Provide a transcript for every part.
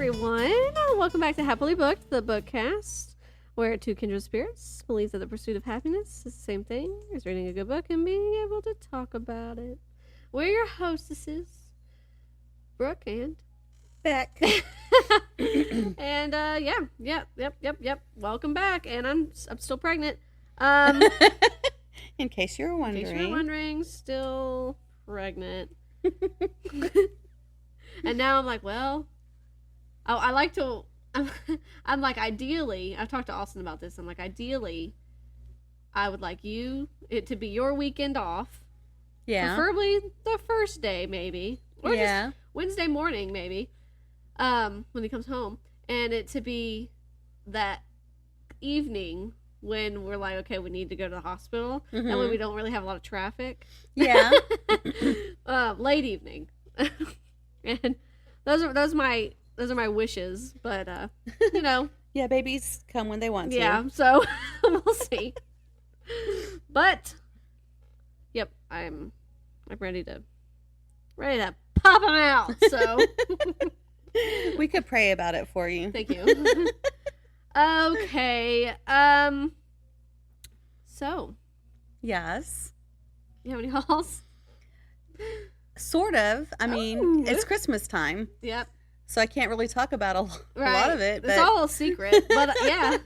everyone. Welcome back to Happily Booked, the bookcast, where two kindred spirits believe that the pursuit of happiness is the same thing as reading a good book and being able to talk about it. We're your hostesses, Brooke and Beck. and yep. Welcome back. And I'm still pregnant. In case you're wondering. Still pregnant. And now I'm like, well, I like to. I'm like, ideally, I've talked to Austin about this. I'm like, ideally, I would like it to be your weekend off. Yeah. Preferably the first day, maybe. Or yeah. just Wednesday morning, maybe. When he comes home. And it to be that evening when we're like, okay, we need to go to the hospital. Mm-hmm. And when we don't really have a lot of traffic. Yeah. Late evening. And those are my wishes, but you know. Yeah, babies come when they want to. Yeah, so we'll see. But yep, I'm ready to pop them out. So we could pray about it for you. Thank you. Okay. So yes. You have any hauls? Sort of. I mean, it's Christmas time. Yep. So I can't really talk about a lot of it. It's all a secret. But yeah.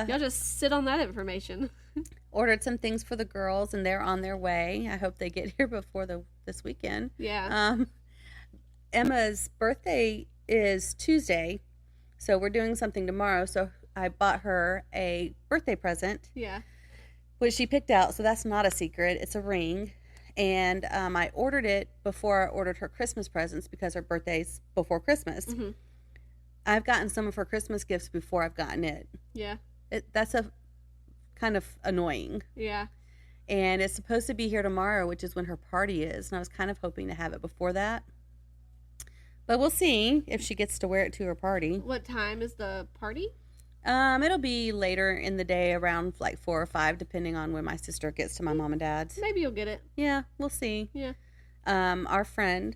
Y'all just sit on that information. Ordered some things for the girls, and they're on their way. I hope they get here before this weekend. Yeah. Emma's birthday is Tuesday, so we're doing something tomorrow. So I bought her a birthday present. Yeah. Which she picked out, so that's not a secret. It's a ring. And I ordered it before I ordered her Christmas presents because her birthday's before Christmas. Mm-hmm. I've gotten some of her Christmas gifts before I've gotten it. Yeah. That's a kind of annoying. Yeah. And it's supposed to be here tomorrow, which is when her party is. And I was kind of hoping to have it before that. But we'll see if she gets to wear it to her party. What time is the party? It'll be later in the day, around like 4 or 5, depending on when my sister gets to my mom and dad's. Maybe you'll get it. Yeah, we'll see. Yeah. Our friend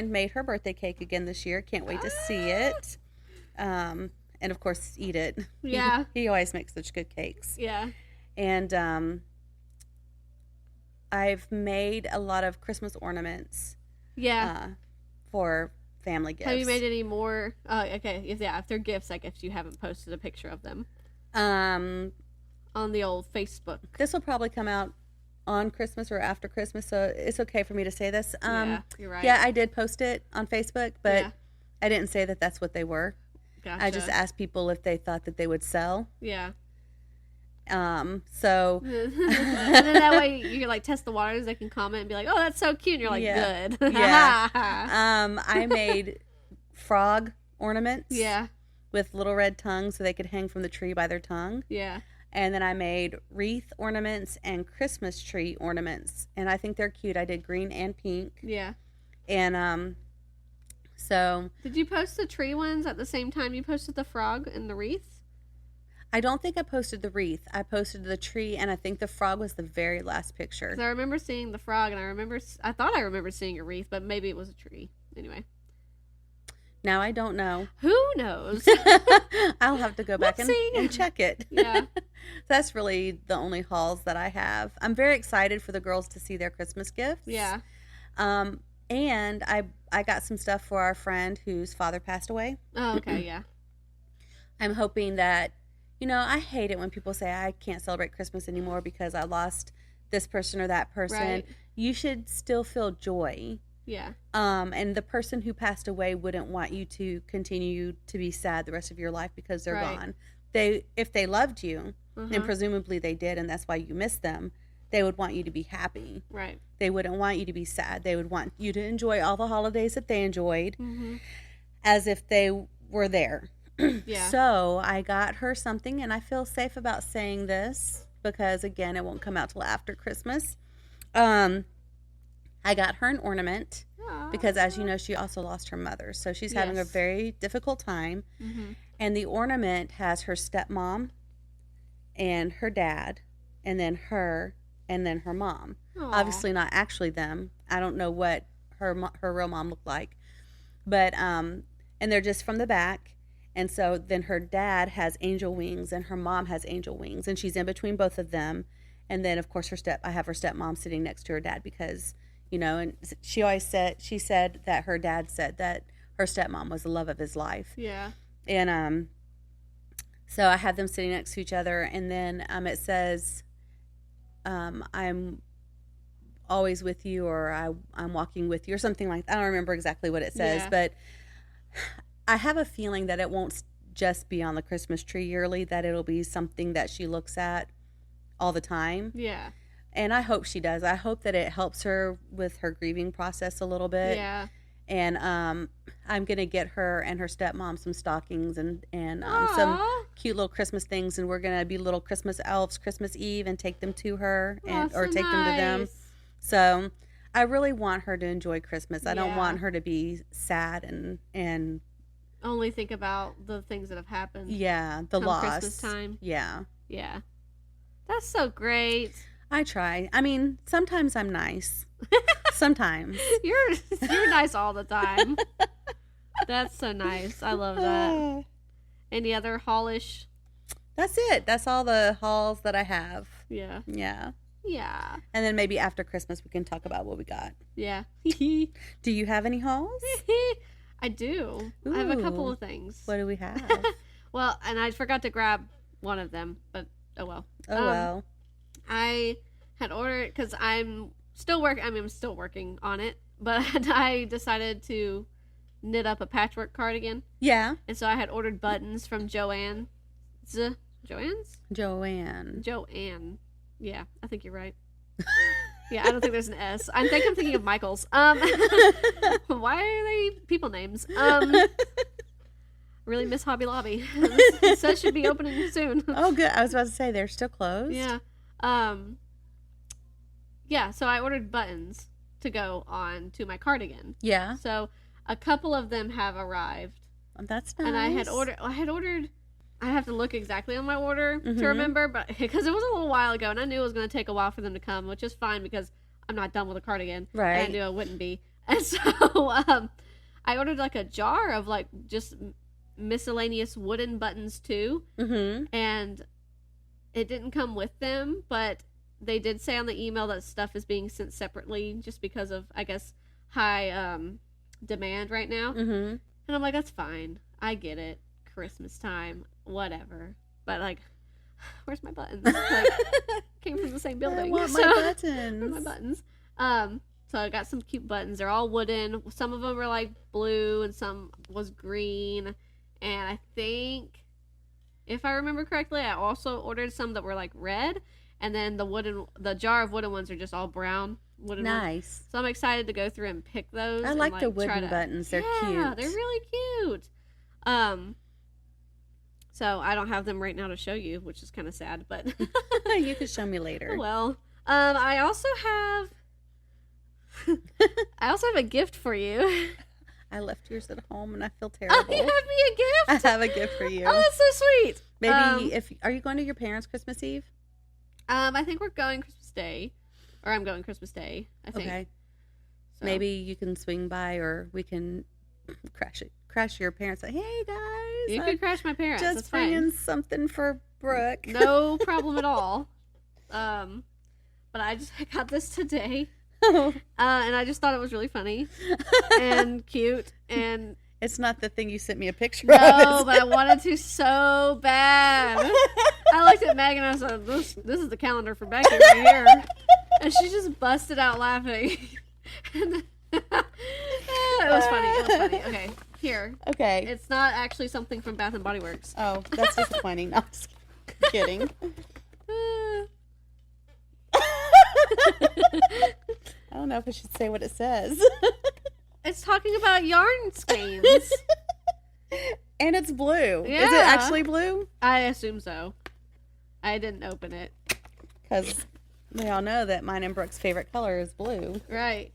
made her birthday cake again this year. Can't wait to see it. And of course, eat it. Yeah. He always makes such good cakes. Yeah. And I've made a lot of Christmas ornaments. Yeah. For family gifts. Have you made any more? Okay. Yeah. If they're gifts, I guess you haven't posted a picture of them. On the old Facebook. This will probably come out on Christmas or after Christmas, so it's okay for me to say this. Yeah, you're right. Yeah, I did post it on Facebook, but I didn't say that that's what they were. Gotcha. I just asked people if they thought that they would sell. Yeah. So. And then that way you can like test the waters. They can comment and be like, "Oh, that's so cute." And you're like, "Good." Yeah. I made frog ornaments. Yeah. With little red tongues so they could hang from the tree by their tongue. Yeah. And then I made wreath ornaments and Christmas tree ornaments. And I think they're cute. I did green and pink. Yeah. And so. Did you post the tree ones at the same time you posted the frog and the wreath? I don't think I posted the wreath. I posted the tree, and I think the frog was the very last picture. 'Cause I remember seeing the frog, and I thought I remember seeing a wreath, but maybe it was a tree. Anyway. Now I don't know. Who knows? I'll have to go back and check it. Yeah. That's really the only hauls that I have. I'm very excited for the girls to see their Christmas gifts. Yeah. And I got some stuff for our friend whose father passed away. Oh, okay, yeah. I'm hoping that, I hate it when people say I can't celebrate Christmas anymore because I lost this person or that person. Right. You should still feel joy. Yeah. And the person who passed away wouldn't want you to continue to be sad the rest of your life because they're gone. If they loved you, and presumably they did, and that's why you miss them, they would want you to be happy. Right. They wouldn't want you to be sad. They would want you to enjoy all the holidays that they enjoyed as if they were there. Yeah. So I got her something, and I feel safe about saying this because, again, it won't come out till after Christmas. I got her an ornament because, as you know, she also lost her mother. So she's having a very difficult time. Mm-hmm. And the ornament has her stepmom and her dad and then her and then her mom. Aww. Obviously not actually them. I don't know what her real mom looked like. But and they're just from the back. And so then her dad has angel wings and her mom has angel wings, and she's in between both of them. And then of course I have her stepmom sitting next to her dad because, you know, and she said that her dad said that her stepmom was the love of his life. Yeah. And so I have them sitting next to each other, and then it says, I'm always with you, or I'm walking with you, or something like that. I don't remember exactly what it says, but I have a feeling that it won't just be on the Christmas tree yearly, that it'll be something that she looks at all the time. Yeah. And I hope she does. I hope that it helps her with her grieving process a little bit. Yeah. And I'm going to get her and her stepmom some stockings and some cute little Christmas things. And we're going to be little Christmas elves Christmas Eve and take them to her or take them to them. So I really want her to enjoy Christmas. I don't want her to be sad and only think about the things that have happened. Yeah, the loss. Christmas time. Yeah. Yeah. That's so great. I try. I mean, sometimes I'm nice. Sometimes. You're nice all the time. That's so nice. I love that. Any other haulish? That's it. That's all the hauls that I have. Yeah. Yeah. Yeah. And then maybe after Christmas we can talk about what we got. Yeah. Do you have any hauls? I do. Ooh. I have a couple of things. What do we have? Well, and I forgot to grab one of them, but oh well. Oh well. I had ordered, because I'm still working on it, but I decided to knit up a patchwork cardigan. Yeah. And so I had ordered buttons from Joanne. Joanne's? Joanne. Yeah, I think you're right. Yeah, I don't think there's an S. I think I'm thinking of Michael's. Why are they people names? Really miss Hobby Lobby. It says should be opening soon. Oh, good. I was about to say they're still closed. Yeah. Yeah, so I ordered buttons to go on to my cardigan. Yeah. So a couple of them have arrived. That's nice. And I had ordered, I have to look exactly on my order to remember, but because it was a little while ago and I knew it was going to take a while for them to come, which is fine because I'm not done with a cardigan. Right. And I knew I wouldn't be. And so I ordered like a jar of like just miscellaneous wooden buttons too. Mm-hmm. And it didn't come with them, but they did say on the email that stuff is being sent separately just because of, I guess, high demand right now. Mm-hmm. And I'm like, that's fine. I get it. Christmas time, whatever. But like, where's my buttons? Like, came from the same building. I want my buttons. Where's my buttons? So I got some cute buttons. They're all wooden. Some of them were like blue and some was green. And I think, if I remember correctly, I also ordered some that were like red. And then the jar of wooden ones are just all brown. Wooden nice. Ones. So I'm excited to go through and pick those. I like the wooden buttons. They're cute. Yeah, they're really cute. So I don't have them right now to show you, which is kind of sad, but you can show me later. Oh, well, I also have a gift for you. I left yours at home and I feel terrible. Oh, you have me a gift? I have a gift for you. Oh, that's so sweet. Maybe are you going to your parents' Christmas Eve? I think we're going Christmas Day, or I'm going Christmas Day. I think. Okay. So. Maybe you can swing by, or we can crash your parents. Like, hey guys, you can crash my parents. Just that's bringing fine. Something for Brooke. No problem at all. But I got this today, and I just thought it was really funny and cute and. It's not the thing you sent me a picture of. No, but I wanted to so bad. I looked at Meg and I said, this is the calendar for Becky right here. And she just busted out laughing. And it was funny. Okay, here. Okay. It's not actually something from Bath & Body Works. Oh, that's disappointing. No, I'm just kidding. I don't know if I should say what it says. It's talking about yarn skeins. And it's blue. Yeah. Is it actually blue? I assume so. I didn't open it. Because we all know that mine and Brooke's favorite color is blue. Right.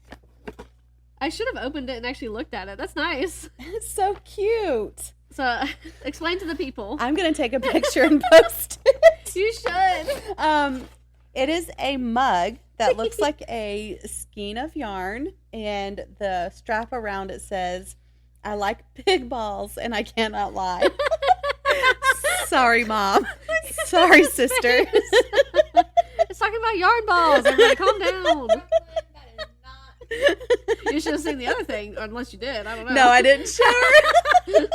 I should have opened it and actually looked at it. That's nice. It's so cute. So, explain to the people. I'm going to take a picture and post it. You should. It is a mug that looks like a skein of yarn, and the strap around it says, "I like big balls and I cannot lie." Sorry, Mom. Sorry, sister. It's talking about yarn balls. Everybody calm down. You should have seen the other thing, unless you did. I don't know. No, I didn't show her.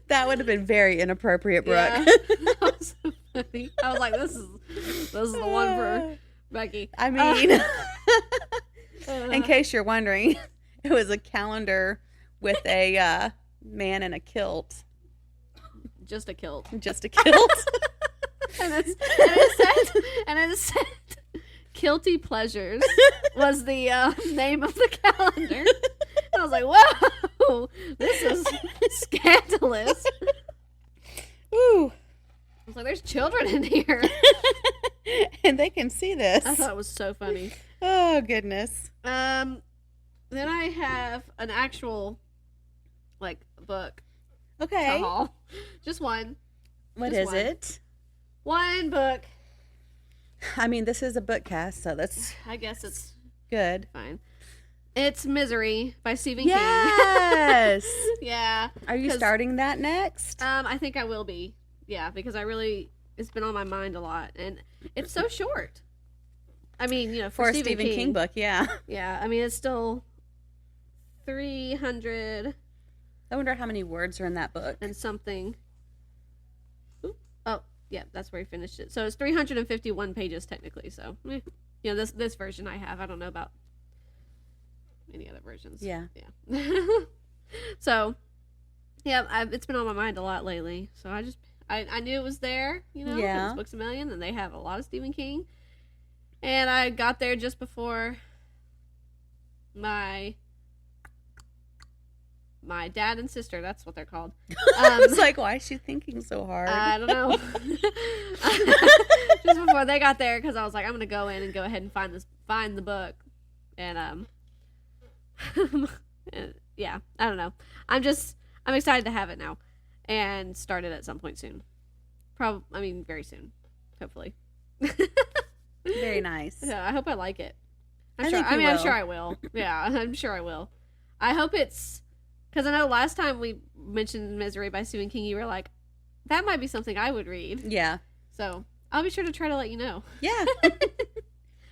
That would have been very inappropriate, Brooke. Yeah, that was so funny. I was like, this is the one for Becky. I mean, in case you're wondering, it was a calendar with a man in a kilt. Just a kilt. Just a kilt. and it said Kilty Pleasures was the name of the calendar. I was like, whoa, this is scandalous. Ooh. I was like, there's children in here. And they can see this. I thought it was so funny. Oh, goodness. Then I have an actual, book. Okay. To haul. Just one. What is it? One book. I mean, this is a book cast, so that's... I guess it's... good. Fine. It's Misery by Stephen King. Yes! Yeah. Are you starting that next? I think I will be. Yeah, because it's been on my mind a lot. And it's so short. I mean, for a Stephen King book, yeah. Yeah, I mean, it's still 300... I wonder how many words are in that book. And something. Oh, yeah, that's where he finished it. So it's 351 pages technically. So, this version I have. I don't know about any other versions. Yeah. Yeah. So, yeah, it's been on my mind a lot lately. So I knew it was there, Yeah. It's Books A Million, and they have a lot of Stephen King. And I got there just before my dad and sister, that's what they're called. I was like, why is she thinking so hard? I don't know. Just before they got there, because I was like, I'm going to go in and go ahead and find the book. And, yeah, I don't know. I'm excited to have it now and start it at some point soon. Very soon, hopefully. Very nice. Yeah, I hope I like it. I'm sure I will. Yeah, I'm sure I will. I hope it's... Because I know last time we mentioned Misery by Stephen King, you were like, that might be something I would read. Yeah. So I'll be sure to try to let you know. Yeah.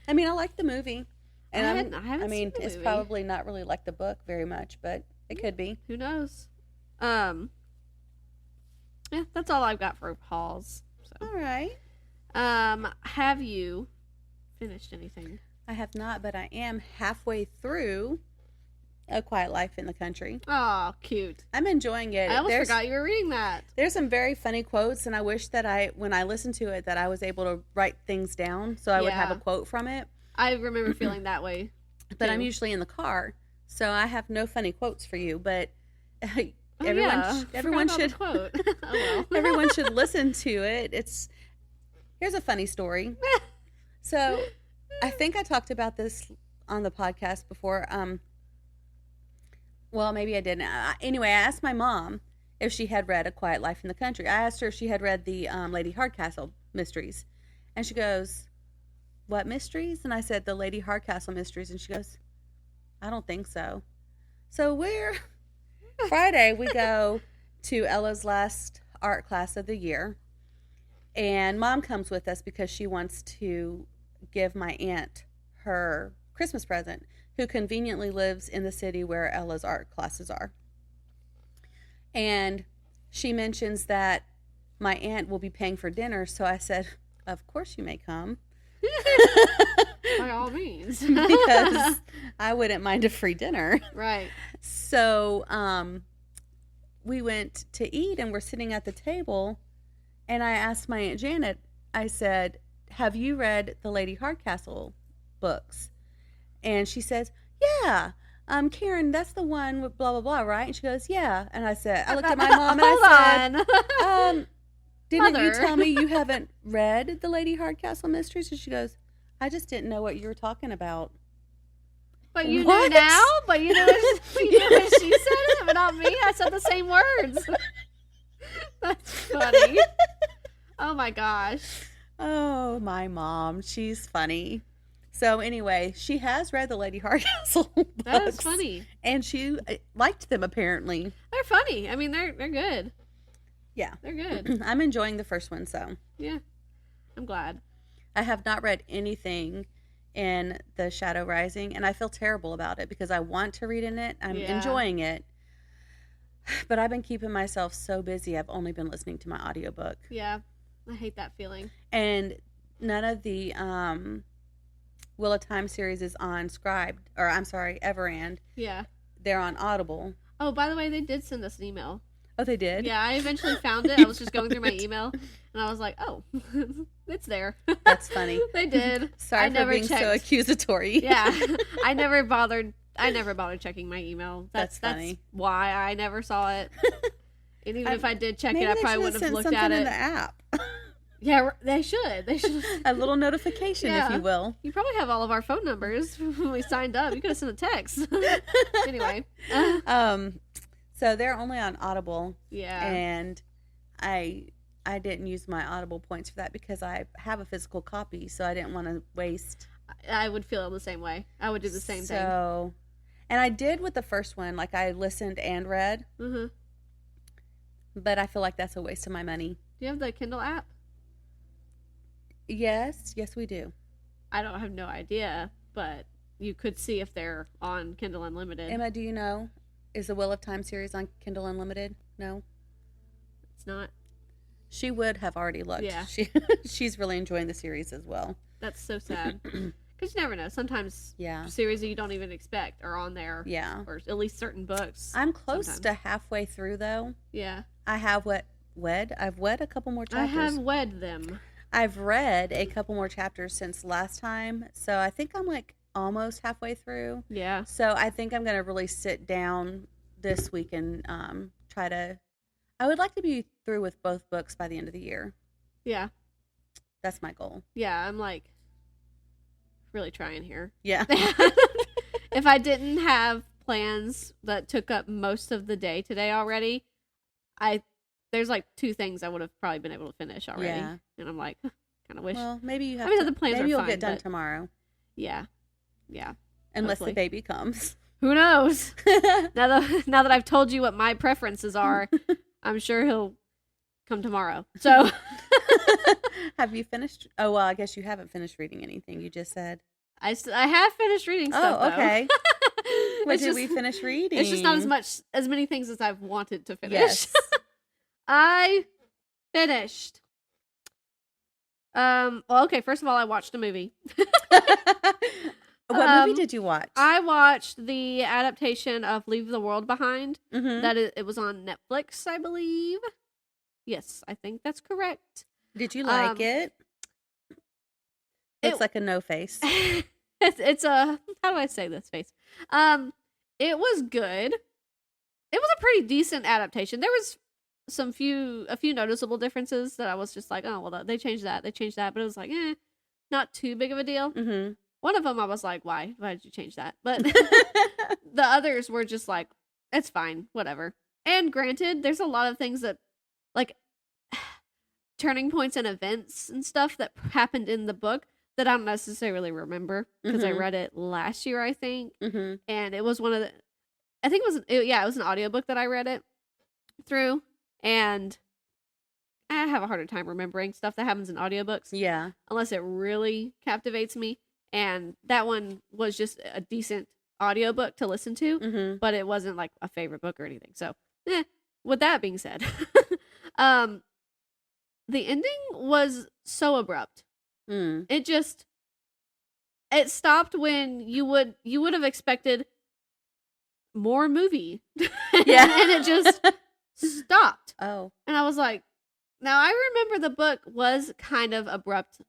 I like the movie. And I haven't seen the it's movie. probably not really like the book very much, but it could be. Who knows? Yeah, that's all I've got for hauls. So. All right. Have you finished anything? I have not, but I am halfway through A Quiet Life in the Country. Oh, cute. I'm enjoying it. I almost forgot you were reading that. There's some very funny quotes, and I wish that when I listened to it, that I was able to write things down so I would have a quote from it. I remember feeling that way. But I'm usually in the car, so I have no funny quotes for you, but everyone should quote. Oh, well. Everyone should listen to it. Here's a funny story. So, I think I talked about this on the podcast before. Well, maybe I didn't. Anyway, I asked my mom if she had read A Quiet Life in the Country. I asked her if she had read the Lady Hardcastle mysteries. And she goes, what mysteries? And I said, the Lady Hardcastle mysteries. And she goes, I don't think so. So Friday, we go to Ella's last art class of the year. And Mom comes with us because she wants to give my aunt her Christmas present, who conveniently lives in the city where Ella's art classes are. And she mentions that my aunt will be paying for dinner, so I said, of course you may come. By all means. Because I wouldn't mind a free dinner. Right. So we went to eat, and we're sitting at the table, and I asked my Aunt Janet, I said, have you read the Lady Hardcastle books? And she says, yeah, Karen, that's the one with blah, blah, blah, right? And she goes, yeah. And I looked at my mom and I said, didn't Mother. you tell me you haven't read the Lady Hardcastle mysteries? And she goes, I just didn't know what you were talking about. But you knew now? But you knew when she said it, but not me? I said the same words. That's funny. Oh my gosh. Oh, my mom. She's funny. So anyway, she has read the Lady Hardcastle books. That is funny. And she liked them, apparently. They're funny. I mean, they're good. Yeah. They're good. I'm enjoying the first one, so. Yeah. I'm glad. I have not read anything in The Shadow Rising, and I feel terrible about it because I want to read in it. I'm enjoying it. But I've been keeping myself so busy, I've only been listening to my audiobook. Yeah. I hate that feeling. And none of the Wheel of Time series is on Everand. Yeah. They're on Audible. Oh, by the way, they did send us an email. Oh, they did? Yeah, I eventually found it. I was just going through my email, and I was like, oh, it's there. That's funny. They did. Sorry for being so accusatory. Yeah. I never bothered checking my email. That's funny. That's why I never saw it. And even if I did check it, I probably wouldn't have looked at it. In the app. Yeah, they should. A little notification, if you will. You probably have all of our phone numbers when we signed up. You could have sent a text. Anyway. So they're only on Audible. Yeah. And I didn't use my Audible points for that because I have a physical copy, so I didn't want to waste. I would feel the same way. I would do the same thing. And I did with the first one. Like, I listened and read. Mm-hmm. But I feel like that's a waste of my money. Do you have the Kindle app? Yes, we do. I have no idea, but you could see if they're on Kindle Unlimited. Emma, do you know? Is the Wheel of Time series on Kindle Unlimited? No? It's not. She would have already looked. Yeah. She's really enjoying the series as well. That's so sad. Because you never know. Sometimes series that you don't even expect are on there. Yeah. Or at least certain books. I'm close to halfway through, though. Yeah. I have I've read a couple more chapters. I have read them. I've read a couple more chapters since last time, so I think I'm like almost halfway through. Yeah. So I think I'm going to really sit down this week and try to... I would like to be through with both books by the end of the year. Yeah. That's my goal. Yeah, I'm like really trying here. Yeah. If I didn't have plans that took up most of the day today already, there's like 2 things I would have probably been able to finish already. Yeah. And I'm like, kind of wish. Well, maybe you have the plans maybe are you'll fine, get done tomorrow. Yeah. Yeah. Unless the baby comes. Who knows? now that I've told you what my preferences are, I'm sure he'll come tomorrow. So have you finished? Oh, well, I guess you haven't finished reading anything. You just said. I have finished reading stuff, though. Okay. What did we finish reading? It's just not as many things as I've wanted to finish. Yes. I finished. Well, okay, first of all, I watched a movie. What movie did you watch? I watched the adaptation of Leave the World Behind. Mm-hmm. It was on Netflix, I believe. Yes, I think that's correct. Did you like it? Looks like a no face. It's a, how do I say this face? It was good. It was a pretty decent adaptation. There was a few noticeable differences that I was just like, oh, well, they changed that, but it was like, not too big of a deal. Mm-hmm. One of them I was like, why did you change that? But the others were just like, it's fine, whatever. And granted, there's a lot of things that, like, turning points and events and stuff that happened in the book that I don't necessarily remember because I read it last year, I think. Mm-hmm. And it was it was an audiobook that I read it through. And I have a harder time remembering stuff that happens in audiobooks. Yeah. Unless it really captivates me. And that one was just a decent audiobook to listen to, but it wasn't like a favorite book or anything. So, with that being said, the ending was so abrupt. It stopped when you would have expected more movie. Yeah. And it just stopped. Oh. And I was like, now I remember the book was kind of abrupt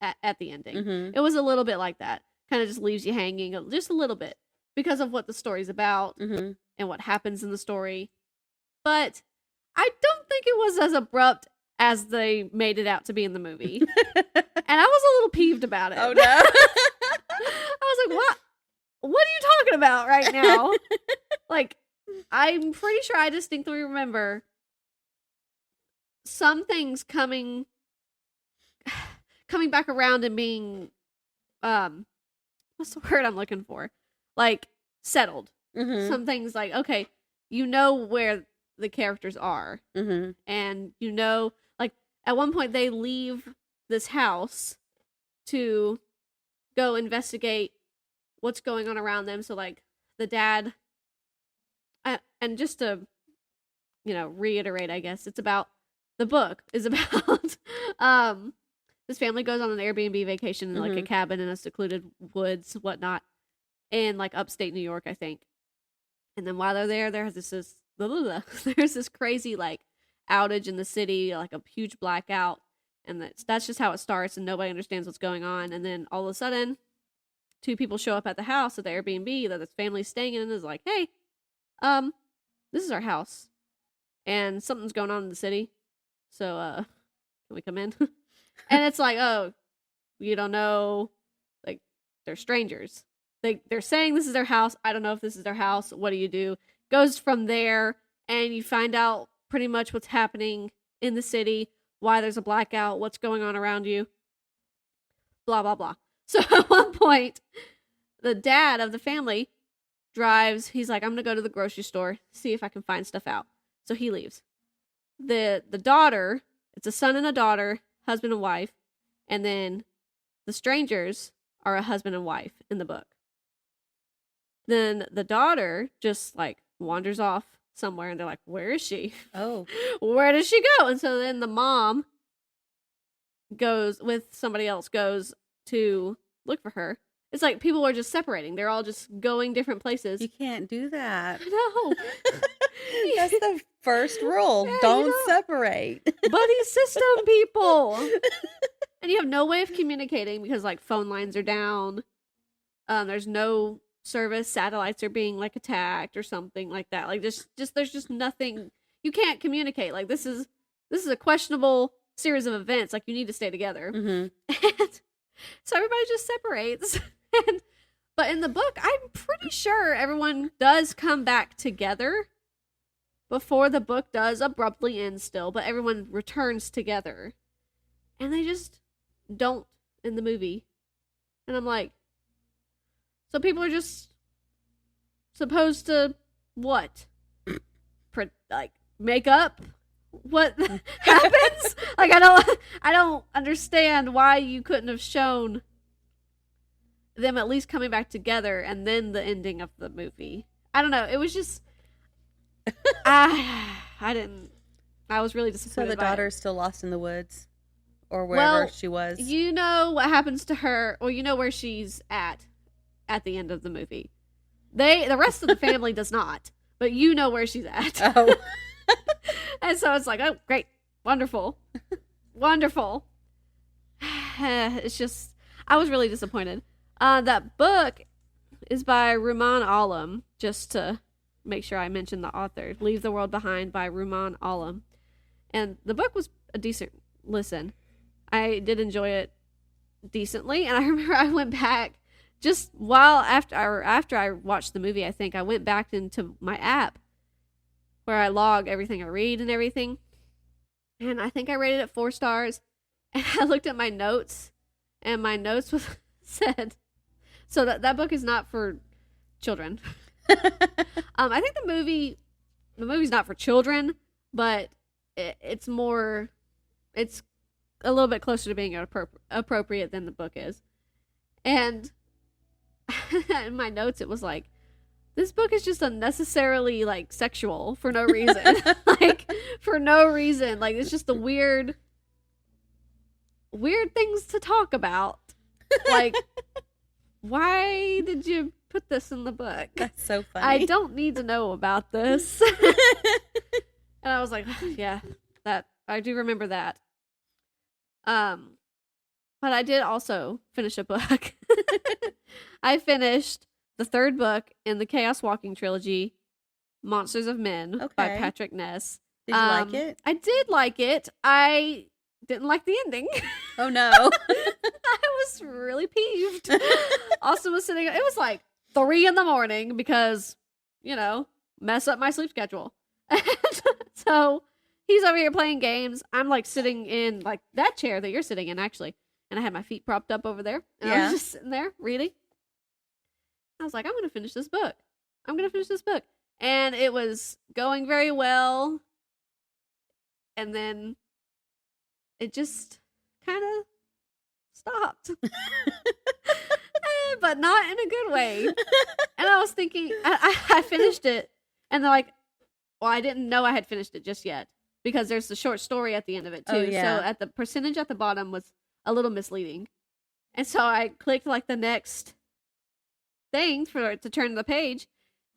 at the ending. Mm-hmm. It was a little bit like that. Kind of just leaves you hanging just a little bit because of what the story's about and what happens in the story. But I don't think it was as abrupt as they made it out to be in the movie. And I was a little peeved about it. Oh, no. I was like, what are you talking about right now? Like, I'm pretty sure I distinctly remember some things coming back around and being what's the word I'm looking for? Like, settled. Mm-hmm. Some things like, okay, you know where the characters are. Mm-hmm. And you know, like, at one point they leave this house to go investigate what's going on around them. So, like, the dad, and just to, reiterate, I guess, it's about, the book is about, this family goes on an Airbnb vacation in, like, a cabin in a secluded woods, whatnot, in, like, upstate New York, I think. And then while they're there, there's this crazy, like, outage in the city, like a huge blackout. And that's just how it starts, and nobody understands what's going on. And then all of a sudden, 2 people show up at the house at the Airbnb that this family's staying in, and is like, hey, this is our house. And something's going on in the city. So, can we come in? And it's like, oh, you don't know, like, they're strangers. They're saying this is their house. I don't know if this is their house. What do you do? Goes from there, and you find out pretty much what's happening in the city, why there's a blackout, what's going on around you, blah, blah, blah. So at one point, the dad of the family drives. He's like, I'm going to go to the grocery store, see if I can find stuff out. So he leaves. The daughter, it's a son and a daughter, husband and wife, and then the strangers are a husband and wife in the book. Then the daughter just, like, wanders off somewhere, and they're like, where is she? Oh. Where does she go? And so then the mom goes with somebody else, goes to look for her. It's like people are just separating. They're all just going different places. You can't do that. No. That's the first rule. Yeah, Don't separate. Buddy system, people. And you have no way of communicating because, like, phone lines are down. There's no service. Satellites are being, like, attacked or something like that. Like, just there's just nothing. You can't communicate. Like, this is a questionable series of events. Like, you need to stay together. Mm-hmm. And so everybody just separates. But in the book, I'm pretty sure everyone does come back together before the book does abruptly end still, but everyone returns together. And they just don't in the movie. And I'm like, so people are just supposed to what? Like, make up what happens? Like, I don't understand why you couldn't have shown them at least coming back together and then the ending of the movie. I don't know. It was just I was really disappointed. So the daughter's still lost in the woods or wherever she was. You know what happens to her, or you know where she's at the end of the movie. The rest of the family does not, but you know where she's at. Oh. And so it's like, oh, great. Wonderful. Wonderful. It's just, I was really disappointed. That book is by Rumaan Alam, just to make sure I mention the author. Leave the World Behind by Rumaan Alam. And the book was a decent listen. I did enjoy it decently. And I remember I went back just after I watched the movie, I think I went back into my app where I log everything I read and everything. And I think I rated it 4 stars. And I looked at my notes, and my notes said, so that book is not for children. I think the movie's not for children, but it's a little bit closer to being appropriate than the book is. And in my notes, it was like, this book is just unnecessarily, like, sexual for no reason. Like, for no reason. Like, it's just the weird things to talk about. Like, why did you put this in the book? That's so funny. I don't need to know about this. And I was like, yeah, that I do remember that. But I did also finish a book. I finished the 3rd book in the Chaos Walking trilogy, Monsters of Men by Patrick Ness. Did you like it? I did like it. I didn't like the ending. Oh, no. I was really peeved. Austin was sitting, it was like 3 a.m. because, mess up my sleep schedule. And so he's over here playing games. I'm like sitting in like that chair that you're sitting in, actually. And I had my feet propped up over there. And I was just sitting there reading. I was like, I'm going to finish this book. And it was going very well. And then it just kind of stopped. But not in a good way. And I was thinking, I finished it. And they're like, well, I didn't know I had finished it just yet. Because there's the short story at the end of it, too. Oh, yeah. So at the percentage at the bottom was a little misleading. And so I clicked like the next thing for it to turn the page.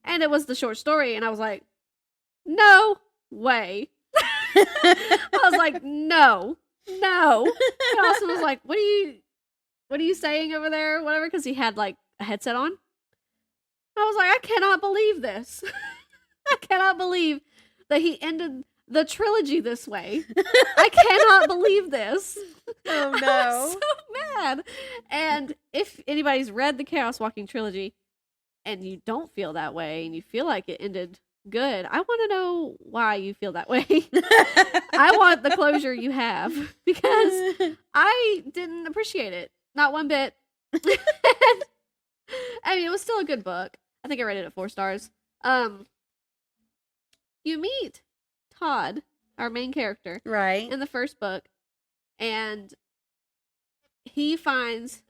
And it was the short story. And I was like, no way. I was like, no. And Austin was like, what are you saying over there? Whatever. Because he had like a headset on. I was like, I cannot believe this. I cannot believe that he ended the trilogy this way. I cannot believe this. Oh no. I'm so mad. And if anybody's read the Chaos Walking trilogy and you don't feel that way and you feel like it ended good, I want to know why you feel that way. I want the closure you have because I didn't appreciate it. Not one bit. I mean, it was still a good book. I think I rated it 4 stars. You meet Todd, our main character, right, in the first book, and he finds,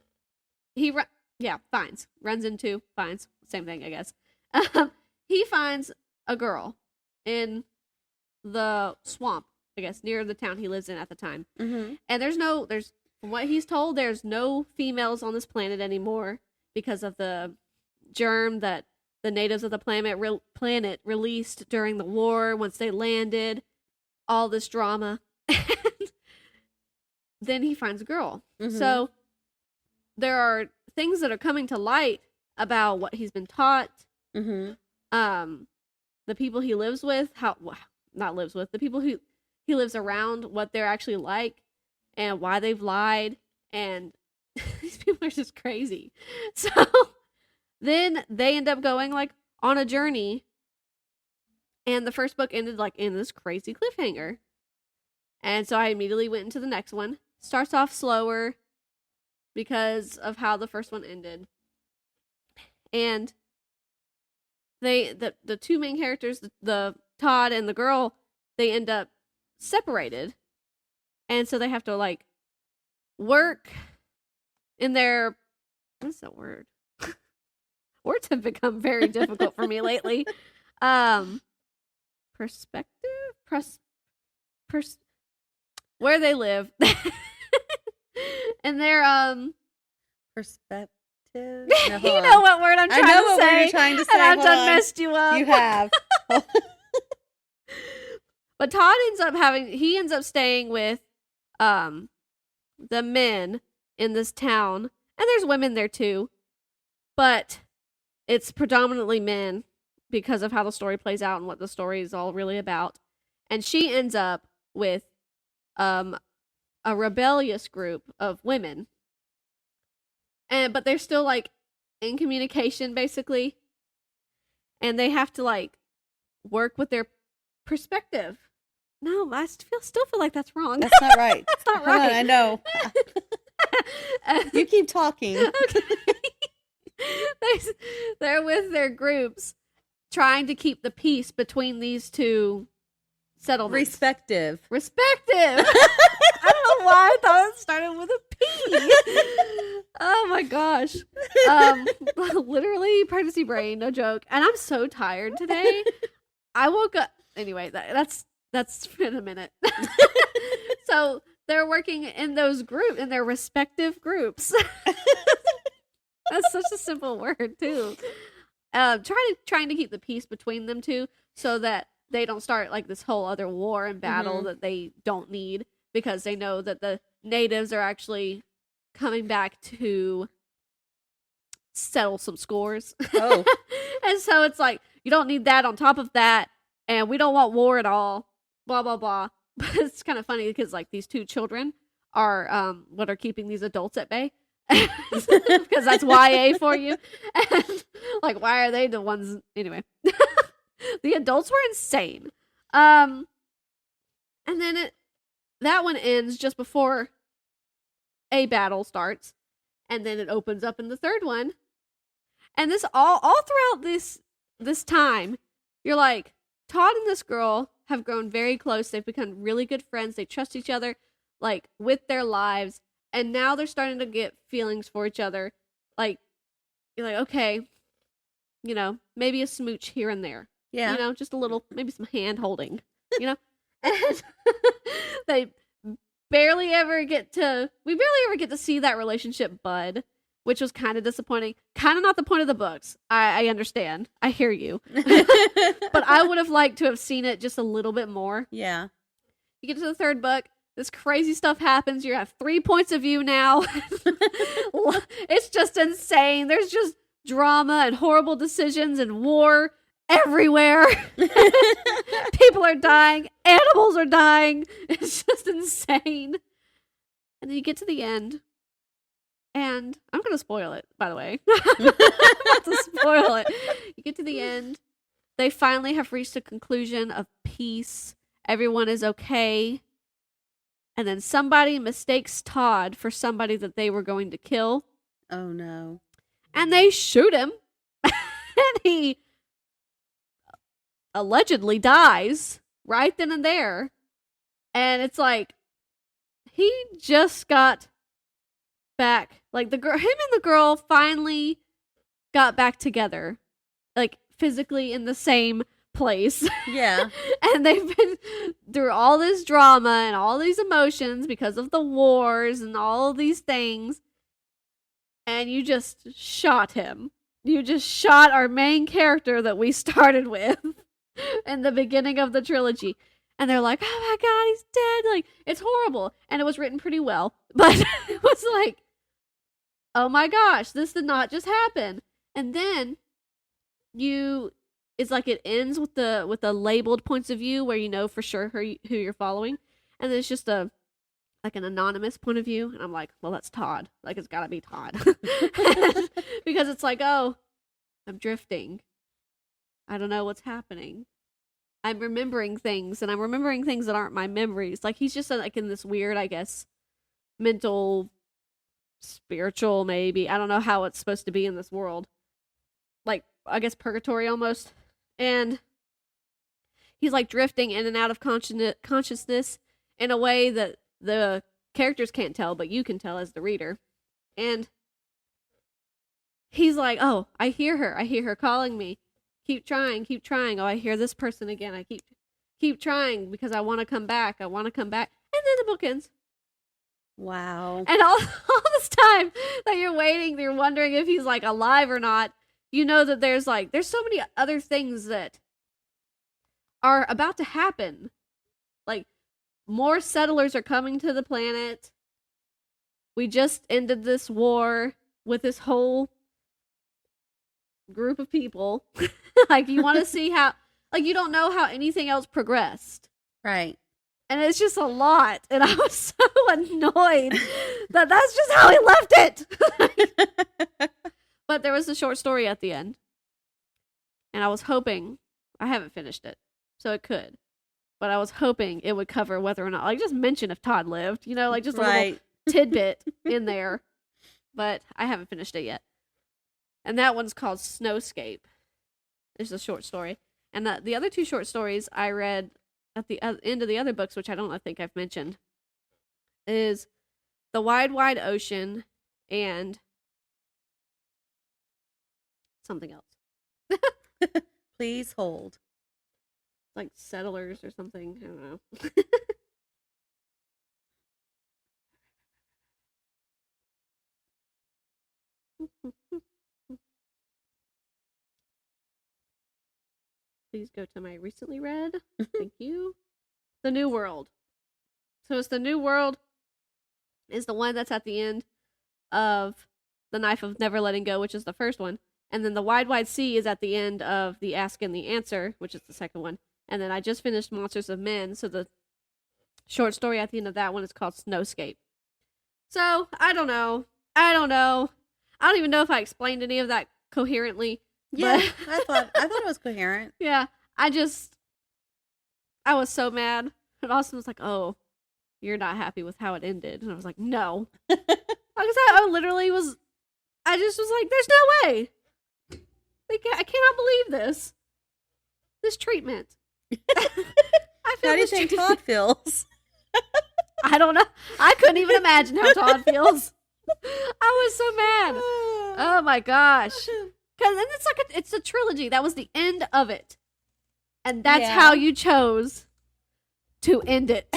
same thing, I guess. He finds a girl in the swamp, I guess, near the town he lives in at the time. Mm-hmm. And from what he's told, there's no females on this planet anymore because of the germ that the natives of the planet released during the war once they landed. All this drama. And then he finds a girl. Mm-hmm. So there are things that are coming to light about what he's been taught. Mm-hmm. The people he lives with, the people who he lives around, what they're actually like and why they've lied. And these people are just crazy. So then they end up going like on a journey, and the first book ended like in this crazy cliffhanger. And so I immediately went into the next one. Starts off slower because of how the first one ended. And the two main characters, the Todd and the girl, they end up separated. And so they have to like work in their, what's that word? Words have become very difficult for me lately. Perspective? Where they live. And their perspective. No, you know what word I'm trying to say. I know what word you're trying to say. And I've done messed you up. You have. But Todd ends up staying with the men in this town. And there's women there too. But it's predominantly men because of how the story plays out and what the story is all really about. And she ends up with a rebellious group of women. But they're still like in communication basically. And they have to like work with their perspective. No, I still feel like that's wrong. That's not right. That's not right. On, I know. You keep talking. Okay. They're with their groups trying to keep the peace between these two settlements. Respective. I don't know why I thought it started with a P. Oh my gosh. Literally pregnancy brain, no joke. And I'm so tired today. I woke up anyway, that's in a minute. So they're working in in their respective groups. That's such a simple word too. Trying to keep the peace between them two so that they don't start like this whole other war and battle that they don't need, because they know that the natives are actually coming back to settle some scores. Oh. And so it's like, you don't need that on top of that, and we don't want war at all, blah, blah, blah. But it's kind of funny because like these two children are what are keeping these adults at bay. Because that's YA for you. And like, why are they the ones anyway? The adults were insane. And then that one ends just before a battle starts, and then it opens up in the third one, And this all throughout this time, you're like, Todd and this girl have grown very close. They've become really good friends. They trust each other, like, with their lives. And now they're starting to get feelings for each other. Like, you're like, okay, you know, maybe a smooch here and there. Yeah. You know, just a little, maybe some hand holding, you know? And we barely ever get to see that relationship bud, which was kind of disappointing. Kind of not the point of the books. I understand. I hear you. But I would have liked to have seen it just a little bit more. Yeah. You get to the third book, this crazy stuff happens. You have 3 points of view now. It's just insane. There's just drama and horrible decisions and war everywhere. People are dying. Animals are dying. It's just insane. And then you get to the end. And I'm going to spoil it, by the way. I'm about to spoil it. You get to the end. They finally have reached a conclusion of peace. Everyone is okay. And then somebody mistakes Todd for somebody that they were going to kill. Oh, no. And they shoot him. And he allegedly dies right then and there. And it's like, he just got back. Like, him and the girl finally got back together. Like, physically in the same place. Yeah. And they've been through all this drama and all these emotions because of the wars and all of these things. And you just shot him. You just shot our main character that we started with in the beginning of the trilogy. And they're like, oh my God, he's dead. Like, it's horrible. And it was written pretty well. But it was like, oh my gosh, this did not just happen. And then it's like it ends with the labeled points of view where you know for sure who you're following. And then it's just an anonymous point of view. And I'm like, well, that's Todd. Like, it's gotta be Todd. Because it's like, oh, I'm drifting. I don't know what's happening. I'm remembering things, and I'm remembering things that aren't my memories. Like, he's just like in this weird, I guess, mental, spiritual, maybe. I don't know how it's supposed to be in this world. Like, I guess purgatory almost. And he's like drifting in and out of consciousness in a way that the characters can't tell, but you can tell as the reader. And he's like, oh, I hear her calling me. Keep trying. Oh, I hear this person again. I keep trying because I want to come back. And then the book ends. Wow. And all this time that you're waiting, you're wondering if he's like alive or not. You know that there's so many other things that are about to happen. Like, more settlers are coming to the planet. We just ended this war with this whole group of people. Like, you want to see how, like, you don't know how anything else progressed. Right. And it's just a lot. And I was so annoyed that that's just how he left it. But there was a short story at the end. And I was hoping, I haven't finished it, so it could. But I was hoping it would cover whether or not, like, just mention if Todd lived, you know, like just a little tidbit in there. But I haven't finished it yet. And that one's called Snowscape. It's a short story. And the other 2 short stories I read at the end of the other books, which I think I've mentioned, is The Wide, Wide Ocean and something else. Please hold. Like Settlers or something. I don't know. Please go to my recently read. Thank you. The New World. So it's The New World is the one that's at the end of The Knife of Never Letting Go, which is the first one. And then The Wide, Wide Sea is at the end of The Ask and the Answer, which is the second one. And then I just finished Monsters of Men, so the short story at the end of that one is called Snowscape. So, I don't know. I don't even know if I explained any of that coherently. Yeah, I thought it was coherent. Yeah, I was so mad. And Austin was like, oh, you're not happy with how it ended. And I was like, no. Like I said, I just was like, there's no way. Like, I cannot believe this. This treatment. I feel How do you think Todd feels? I don't know. I couldn't even imagine how Todd feels. I was so mad. Oh my gosh. Because it's like it's a trilogy. That was the end of it. And that's how you chose to end it.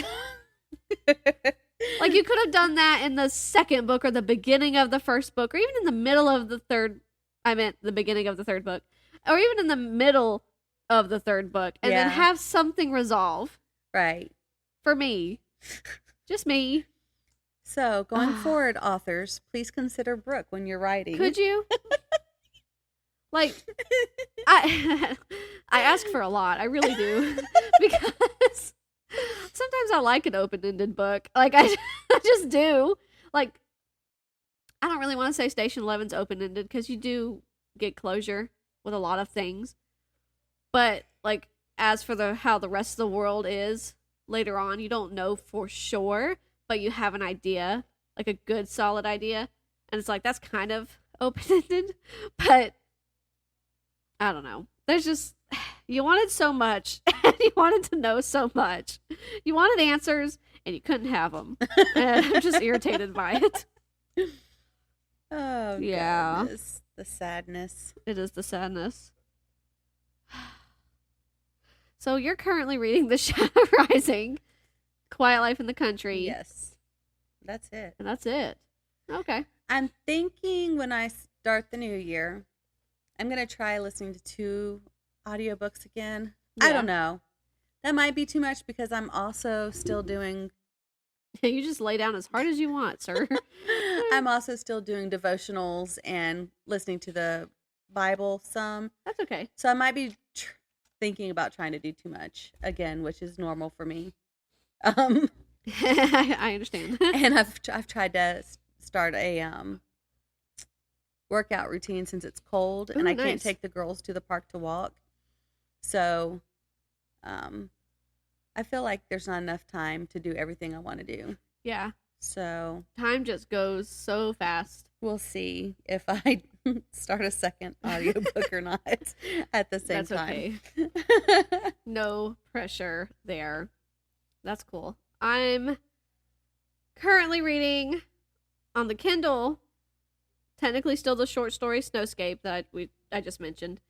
Like, you could have done that in the second book or the beginning of the first book or even in the middle of the third. I meant the beginning of the third book. Or even in the middle of the third book. And then have something resolve. Right. For me. Just me. So, going forward, authors, please consider Brooke when you're writing. Could you? Like, I ask for a lot. I really do. Because sometimes I like an open-ended book. Like, I just do. Like, I don't really want to say Station 11's open-ended because you do get closure with a lot of things. But, like, as for how the rest of the world is later on, you don't know for sure, but you have an idea, like a good, solid idea. And it's like, that's kind of open-ended. But I don't know. There's just, you wanted so much, and you wanted to know so much. You wanted answers, and you couldn't have them. And I'm just irritated by it. Oh, yeah. Goodness. The sadness. It is the sadness. So you're currently reading The Shadow Rising, Quiet Life in the Country. Yes. That's it. And that's it. Okay. I'm thinking when I start the new year, I'm going to try listening to 2 audiobooks again. Yeah. I don't know. That might be too much because I'm also still doing... You just lay down as hard as you want, sir. I'm also still doing devotionals and listening to the Bible some. That's okay. So I might be thinking about trying to do too much again, which is normal for me. I understand. And I've tried to start a workout routine since it's cold. Ooh, and I nice. can't take the girls to the park to walk. So I feel like there's not enough time to do everything I want to do. Yeah. So Time just goes so fast. we'll see if I start a second audiobook or not at the same That's time. okay. No pressure there. That's cool. I'm currently reading on the Kindle, technically still the short story Snowscape that I just mentioned.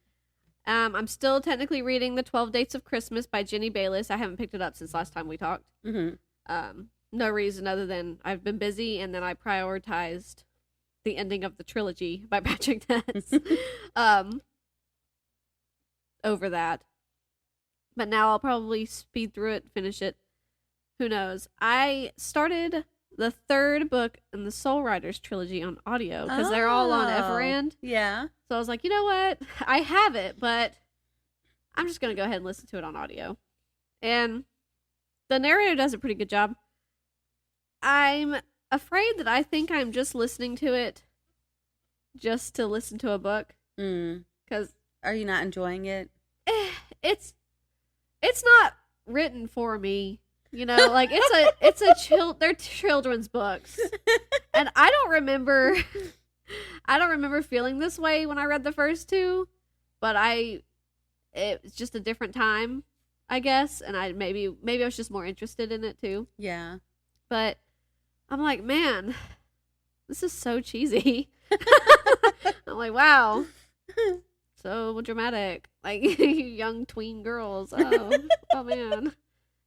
I'm still technically reading The 12 Dates of Christmas by Jenny Bayliss. I haven't picked it up since last time we talked. Mm-hmm. No reason other than I've been busy, and then I prioritized the ending of the trilogy by Patrick Ness over that. But now I'll probably speed through it, finish it. Who knows? I started the 3rd book in the Soul Riders trilogy on audio because they're all on Everand. Yeah. So I was like, you know what? I have it, but I'm just going to go ahead and listen to it on audio. And the narrator does a pretty good job. I'm afraid that I think I'm just listening to it just to listen to a book. Because Are you not enjoying it? it's not written for me. You know, like they're children's books. And I don't remember feeling this way when I read the first 2, but it's just a different time, I guess, and I maybe I was just more interested in it too. Yeah. But I'm like, man, this is so cheesy. I'm like, wow. So dramatic. Like, you young tween girls. Oh man.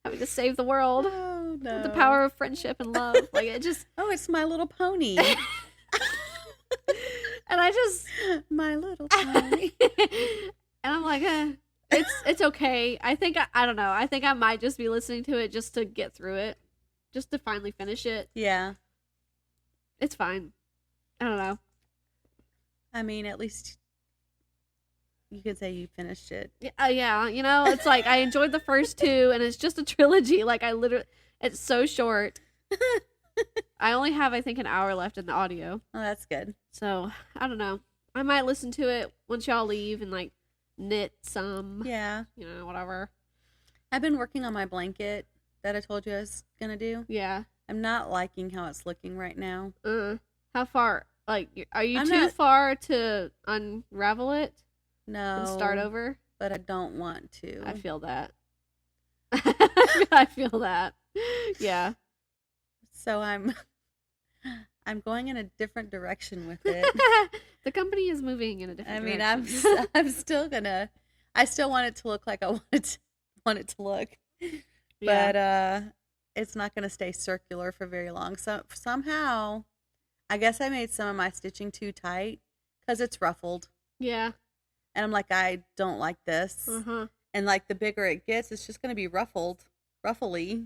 Having to save the world. Oh, no. With the power of friendship and love. Like, it just... Oh, it's My Little Pony. And I just... My Little Pony. And I'm like, it's okay. I think, I don't know. I think I might just be listening to it just to get through it. Just to finally finish it. Yeah. It's fine. I don't know. I mean, at least you could say you finished it. Yeah, you know, it's like I enjoyed the first 2 and it's just a trilogy. Like, it's so short. I only have, I think, an hour left in the audio. Oh, that's good. So, I don't know. I might listen to it once y'all leave and, like, knit some. Yeah. You know, whatever. I've been working on my blanket that I told you I was going to do. Yeah. I'm not liking how it's looking right now. How far? Like, are you too far to unravel it? No. And start over? But I don't want to. I feel that. I feel that. Yeah. So I'm going in a different direction with it. The company is moving in a different direction. I'm still gonna. I still want it to look like I want it to look, Yeah. but it's not gonna stay circular for very long. So somehow, I guess I made some of my stitching too tight because it's ruffled. Yeah. And I'm like, I don't like this. And like the bigger it gets, it's just gonna be ruffly.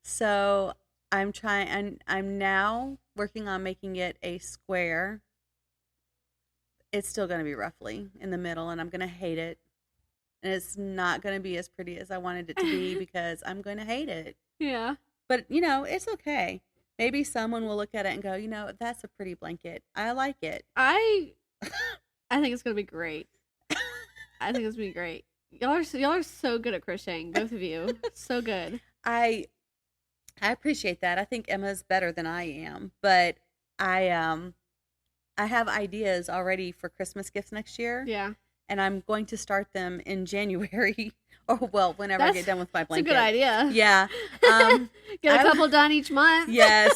So I'm trying, and I'm now working on making it a square. It's still going to be roughly in the middle, and I'm going to hate it. And it's not going to be as pretty as I wanted it to be because I'm going to hate it. Yeah. But, it's okay. Maybe someone will look at it and go, that's a pretty blanket. I like it. I think it's going to be great. I think it's going to be great. Y'all are so good at crocheting, both of you. So good. I appreciate that. I think Emma's better than I am, but I have ideas already for Christmas gifts next year. Yeah. And I'm going to start them in January whenever I get done with my blanket. That's a good idea. Yeah. Get a couple done each month. Yes,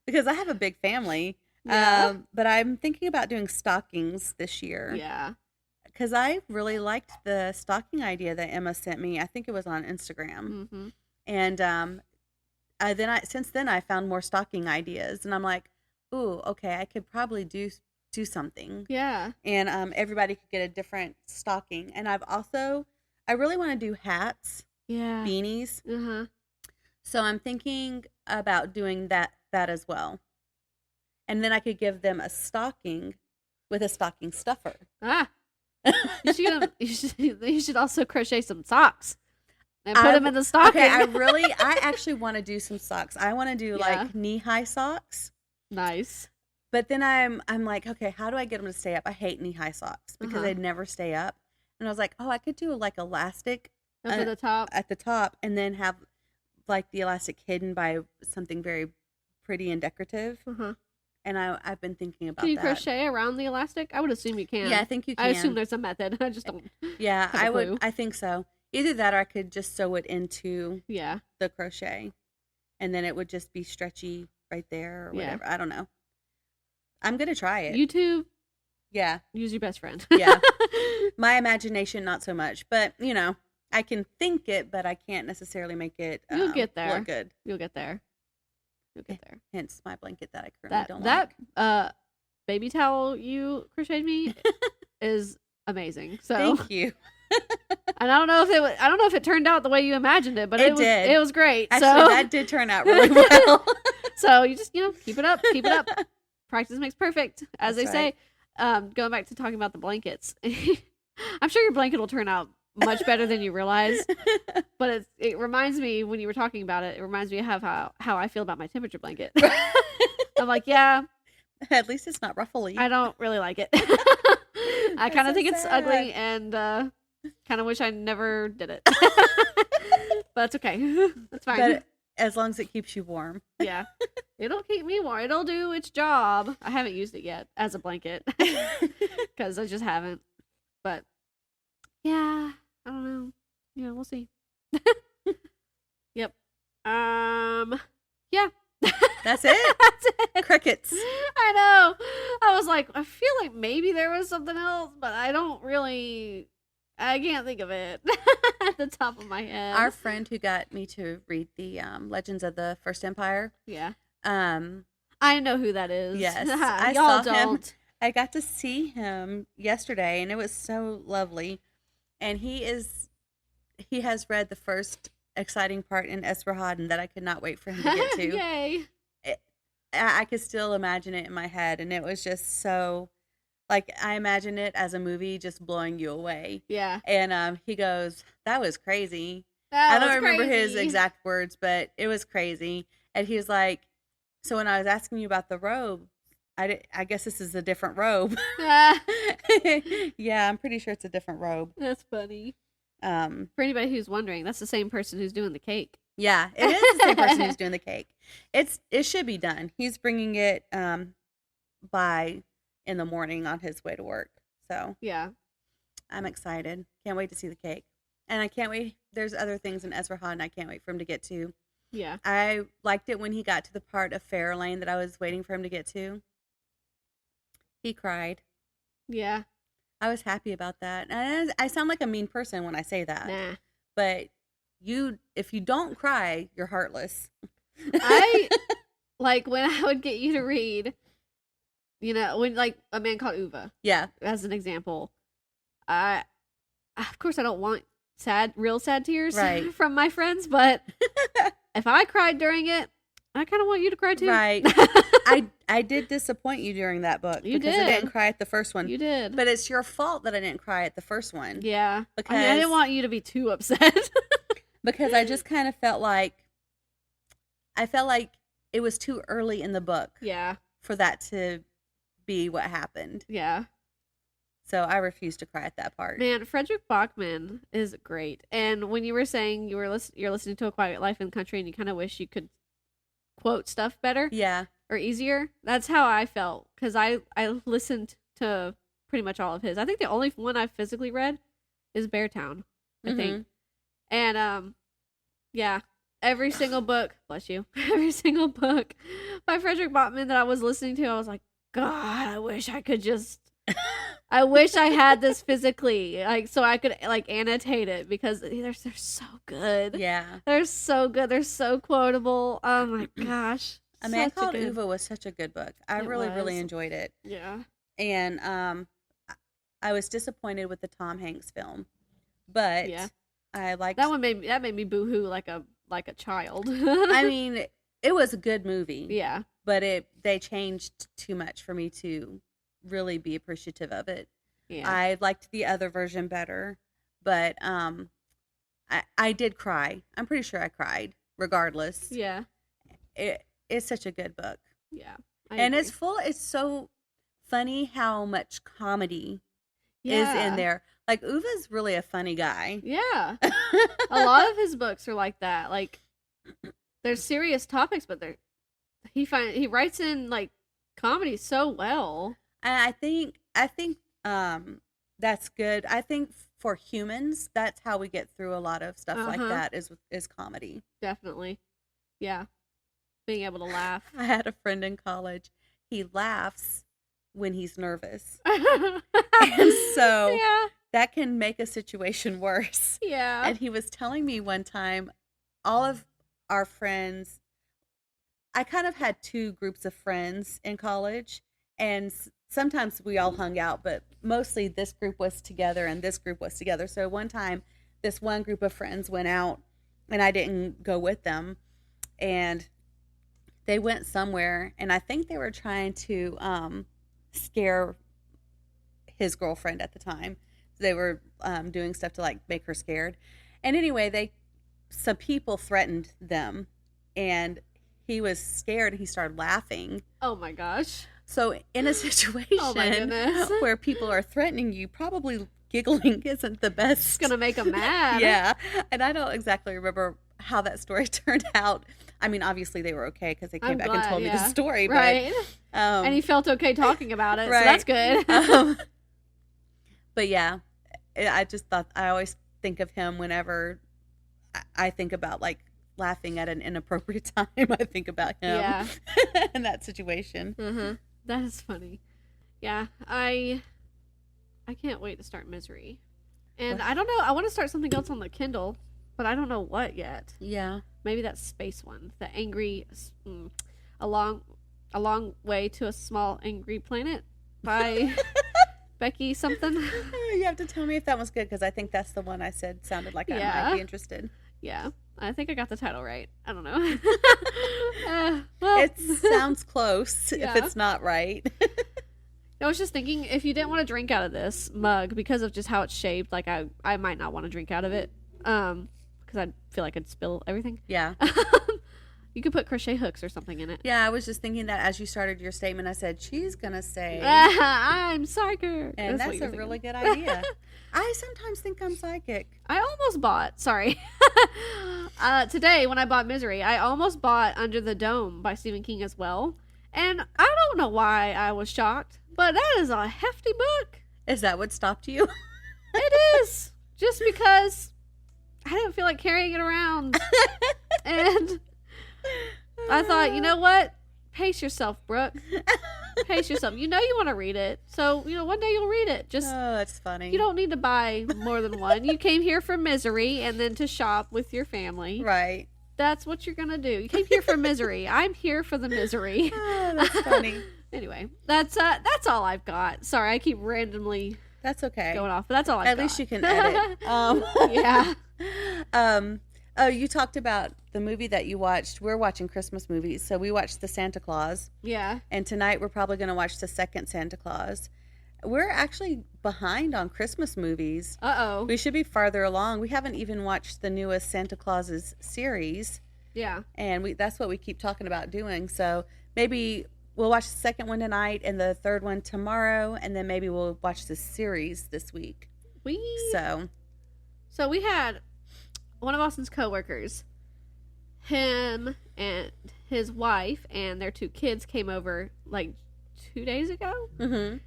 because I have a big family. Yeah. But I'm thinking about doing stockings this year. Yeah. Because I really liked the stocking idea that Emma sent me. I think it was on Instagram. Mm-hmm. And since then I found more stocking ideas, and I'm like, ooh, okay, I could probably do something. Yeah. And everybody could get a different stocking. And I really want to do hats. Yeah. Beanies. Uh-huh. So I'm thinking about doing that as well. And then I could give them a stocking with a stocking stuffer. Ah. You should also crochet some socks and put them in the stocking. Okay, I actually want to do some socks. I want to do like knee-high socks. Nice. But then I'm like, okay, how do I get them to stay up? I hate knee-high socks because they never stay up. And I was like, oh, I could do like elastic at the top, and then have like the elastic hidden by something very pretty and decorative. Uh-huh. And I've been thinking about that. Can you crochet around the elastic? I would assume you can. Yeah, I think you can. I assume there's a method. I just don't. Yeah, have a clue. I think so. Either that, or I could just sew it into the crochet, and then it would just be stretchy right there or whatever. I don't know. I'm gonna try it. YouTube. Yeah. Use your best friend. Yeah. My imagination, not so much, but I can think it, but I can't necessarily make it. You'll get there. Look good. You'll get there. Hence my blanket that I currently don't like. That baby towel you crocheted me is amazing. So thank you. And I don't know if it turned out the way you imagined it, but it did. It was great. Actually, that did turn out really well. So you just keep it up. Practice makes perfect, as That's they say. Going back to talking about the blankets, I'm sure your blanket will turn out much better than you realize. But it reminds me, when you were talking about it, it reminds me of how I feel about my temperature blanket. I'm like, yeah. At least it's not ruffly. I don't really like it. I kind of think it's ugly, and kind of wish I never did it. But that's okay. That's fine. But as long as it keeps you warm. Yeah. It'll keep me warm. It'll do its job. I haven't used it yet as a blanket because I just haven't. But yeah, I don't know. Yeah, we'll see. Yep. Yeah. That's it? That's it. Crickets. I know. I was like, I feel like maybe there was something else, but I can't think of it at the top of my head. Our friend who got me to read the Legends of the First Empire. Yeah. I know who that is. Yes. Y'all don't. I got to see him yesterday, and it was so lovely. And he has read the first exciting part in Esmeralda that I could not wait for him to get to. Yay. I could still imagine it in my head, and it was just so, like, I imagine it as a movie just blowing you away. Yeah. And he goes, that was crazy. I don't remember his exact words, but it was crazy. And he was like, so when I was asking you about the robe, I guess this is a different robe. Yeah, I'm pretty sure it's a different robe. That's funny. For anybody who's wondering, that's the same person who's doing the cake. Yeah, it is the same person who's doing the cake. It should be done. He's bringing it by in the morning on his way to work. So yeah, I'm excited. Can't wait to see the cake. And I can't wait. There's other things in Ezra Hahn I can't wait for him to get to. Yeah. I liked it when he got to the part of Fairlane that I was waiting for him to get to. He cried. Yeah. I was happy about that. And I sound like a mean person when I say that. Nah. But if you don't cry, you're heartless. I like when I would get you to read, when like A Man Called Uva. Yeah. As an example. Of course I don't want real sad tears from my friends, but if I cried during it, I kind of want you to cry too. Right. I did disappoint you during that book. You because did. I didn't cry at the first one. You did. But it's your fault that I didn't cry at the first one. Yeah. Because I didn't want you to be too upset. Because I just kind of felt like it was too early in the book. Yeah. For that to be what happened. Yeah. So I refused to cry at that part. Man, Fredrik Backman is great. And when you were saying you're listening to A Quiet Life in the Country and you kind of wish you could quote stuff better. Yeah. Or easier. That's how I felt. Because I listened to pretty much all of his. I think the only one I've physically read is Beartown, I think. And, yeah. Every single book, bless you, every single book by Fredrik Backman that I was listening to, I was like, God, I wish I could I wish I had this physically, like, so I could, like, annotate it, because they're so good. Yeah. They're so good. They're so quotable. Oh, my gosh. A Man Called Uva was such a good book. I really, really enjoyed it. Yeah. And I was disappointed with the Tom Hanks film, but I liked... That made me boo-hoo like a child. I mean, it was a good movie. Yeah. But they changed too much for me to really be appreciative of it. Yeah. I liked the other version better, but I did cry. I'm pretty sure I cried regardless. Yeah. It's such a good book. Yeah. And it's so funny how much comedy is in there. Like, Uva's really a funny guy. Yeah. A lot of his books are like that. Like, there's serious topics, but he writes in, like, comedy so well. And I think that's good. I think for humans, that's how we get through a lot of stuff like that is comedy. Definitely. Yeah. Being able to laugh. I had a friend in college. He laughs when he's nervous. And so that can make a situation worse. Yeah. And he was telling me one time, all of our friends, I kind of had two groups of friends in college, and sometimes we all hung out, but mostly this group was together and this group was together. So one time, this one group of friends went out, and I didn't go with them, and they went somewhere, and I think they were trying to scare his girlfriend at the time. They were doing stuff to, like, make her scared. And anyway, some people threatened them, and he was scared. He started laughing. Oh my gosh. So in a situation where people are threatening you, probably giggling isn't the best. It's going to make them mad. Yeah. And I don't exactly remember how that story turned out. I mean, obviously they were okay because they came back and told me the story. Right. But, and he felt okay talking about it. Right. So that's good. But yeah, I just thought, I always think of him whenever I think about, like, laughing at an inappropriate time. I think about him in that situation. Mm-hmm. That is funny. Yeah, I can't wait to start Misery. And I don't know, I want to start something else on the Kindle, but I don't know what yet. Yeah. Maybe that space one. The angry, a long way to a small angry planet by Becky something. You have to tell me if that one's good, because I think that's the one I said sounded like I might be interested. Yeah. I think I got the title right. I don't know. Well, it sounds close if it's not right. I was just thinking, if you didn't want to drink out of this mug because of just how it's shaped, like I might not want to drink out of it, because I feel like I'd spill everything. Yeah. You could put crochet hooks or something in it. Yeah, I was just thinking that as you started your statement, I said, she's going to say... I'm psychic. And that's a really good idea. I sometimes think I'm psychic. I almost bought... Sorry. Today, when I bought Misery, I almost bought Under the Dome by Stephen King as well. And I don't know why I was shocked, but that is a hefty book. Is that what stopped you? It is. Just because I didn't feel like carrying it around. And I thought, you know what? Pace yourself, Brooke. Pace yourself. You know you want to read it. So, one day you'll read it. Just, oh, that's funny. You don't need to buy more than one. You came here for misery and then to shop with your family. Right. That's what you're going to do. You came here for misery. I'm here for the misery. Oh, that's funny. Anyway, that's all I've got. Sorry, I keep randomly that's okay. going off, but that's all I've got. At least you can edit. Yeah. Oh, you talked about the movie that you watched. We're watching Christmas movies, so we watched the Santa Claus. Yeah. And tonight we're probably going to watch the second Santa Claus. We're actually behind on Christmas movies. Uh-oh. We should be farther along. We haven't even watched the newest Santa Claus's series. Yeah. And that's what we keep talking about doing. So maybe we'll watch the second one tonight and the third one tomorrow, and then maybe we'll watch the series this week. So we had one of Austin's coworkers, him and his wife and their 2 kids came over like 2 days ago. Mm-hmm.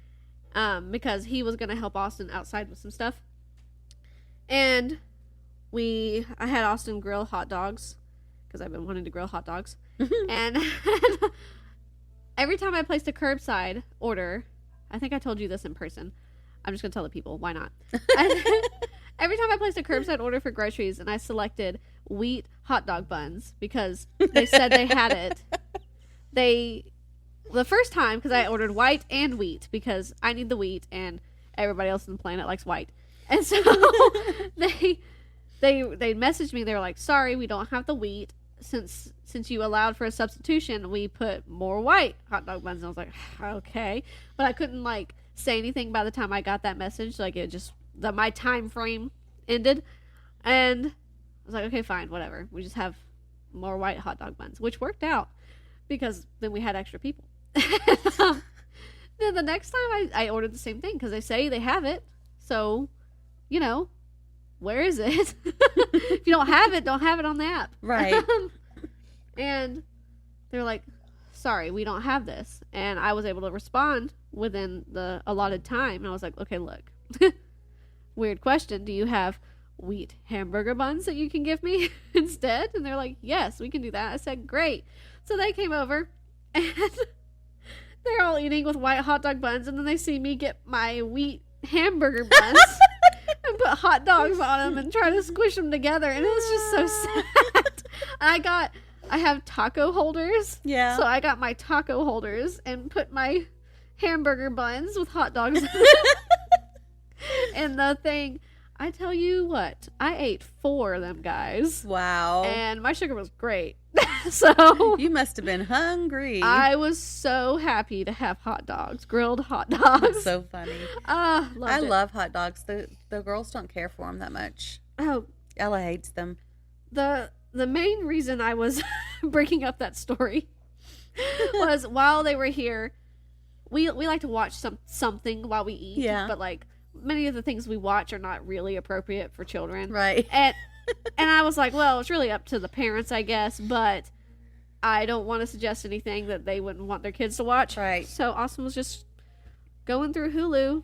Because he was going to help Austin outside with some stuff. And I had Austin grill hot dogs because I've been wanting to grill hot dogs. And every time I placed a curbside order, I think I told you this in person. I'm just going to tell the people. Why not? Every time I placed a curbside order for groceries and I selected wheat hot dog buns because they said they had it, the first time, because I ordered white and wheat because I need the wheat and everybody else on the planet likes white. And so they messaged me. They were like, sorry, we don't have the wheat. Since you allowed for a substitution, we put more white hot dog buns. And I was like, okay. But I couldn't say anything by the time I got that message. It just, my time frame ended. And I was like, okay, fine, whatever. We just have more white hot dog buns, which worked out because then we had extra people. Then the next time I ordered the same thing because they say they have it. So, where is it? If you don't have it on the app. Right. And they're like, sorry, we don't have this. And I was able to respond within the allotted time. And I was like, okay, look, weird question. Do you have wheat hamburger buns that you can give me instead? And they're like, yes, we can do that. I said, great. So they came over and they're all eating with white hot dog buns. And then they see me get my wheat hamburger buns and put hot dogs on them and try to squish them together. And it was just so sad. I have taco holders. Yeah. So I got my taco holders and put my hamburger buns with hot dogs in them. And the thing, I tell you what, I ate 4 of them guys. Wow. And my sugar was great. So you must have been hungry. I was so happy to have hot dogs, grilled hot dogs. That's so funny. I it. love hot dogs. The girls don't care for them that much. Oh, Ella hates them. The main reason I was bringing up that story was while they were here, we like to watch something while we eat. Yeah. But many of the things we watch are not really appropriate for children. Right. And I was like, well, it's really up to the parents, I guess, but I don't want to suggest anything that they wouldn't want their kids to watch. Right. So Austin was just going through Hulu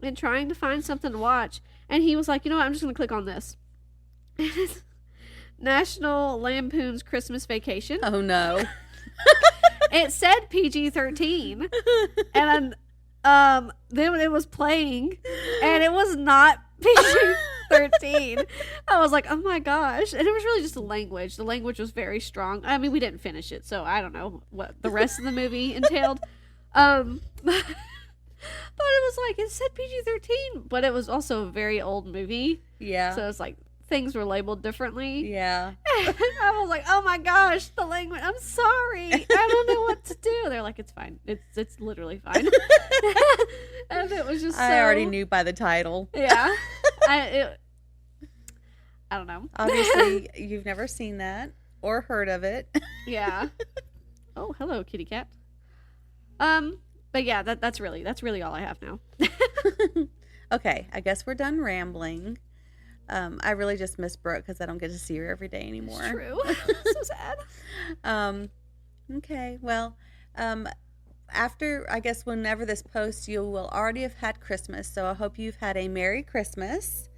and trying to find something to watch. And he was like, you know what, I'm just going to click on this. National Lampoon's Christmas Vacation. Oh, no. It said PG-13. And then it was playing, and it was not PG-13. I was like, oh my gosh. And it was really just the language. The language was very strong. I mean, we didn't finish it, so I don't know what the rest of the movie entailed. But it was it said PG-13, but it was also a very old movie. Yeah. So it's things were labeled differently. Yeah. I was like, oh my gosh, the language. I'm sorry. I don't know what to do. They're like, it's fine. It's literally fine. And it was just I already knew by the title. Yeah. I don't know. Obviously, you've never seen that or heard of it. Yeah. Oh, hello, kitty cat. But yeah, that's really all I have now. Okay, I guess we're done rambling. I really just miss Brooke because I don't get to see her every day anymore. It's true. So sad. Okay, well, after, I guess, whenever this posts, you will already have had Christmas. So I hope you've had a Merry Christmas,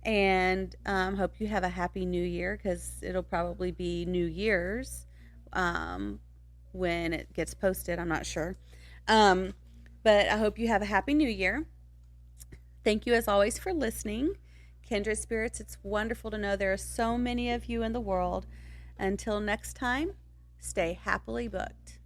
and hope you have a Happy New Year, because it'll probably be New Year's when it gets posted. I'm not sure. But I hope you have a Happy New Year. Thank you, as always, for listening. Kindred Spirits, it's wonderful to know there are so many of you in the world. Until next time, stay happily booked.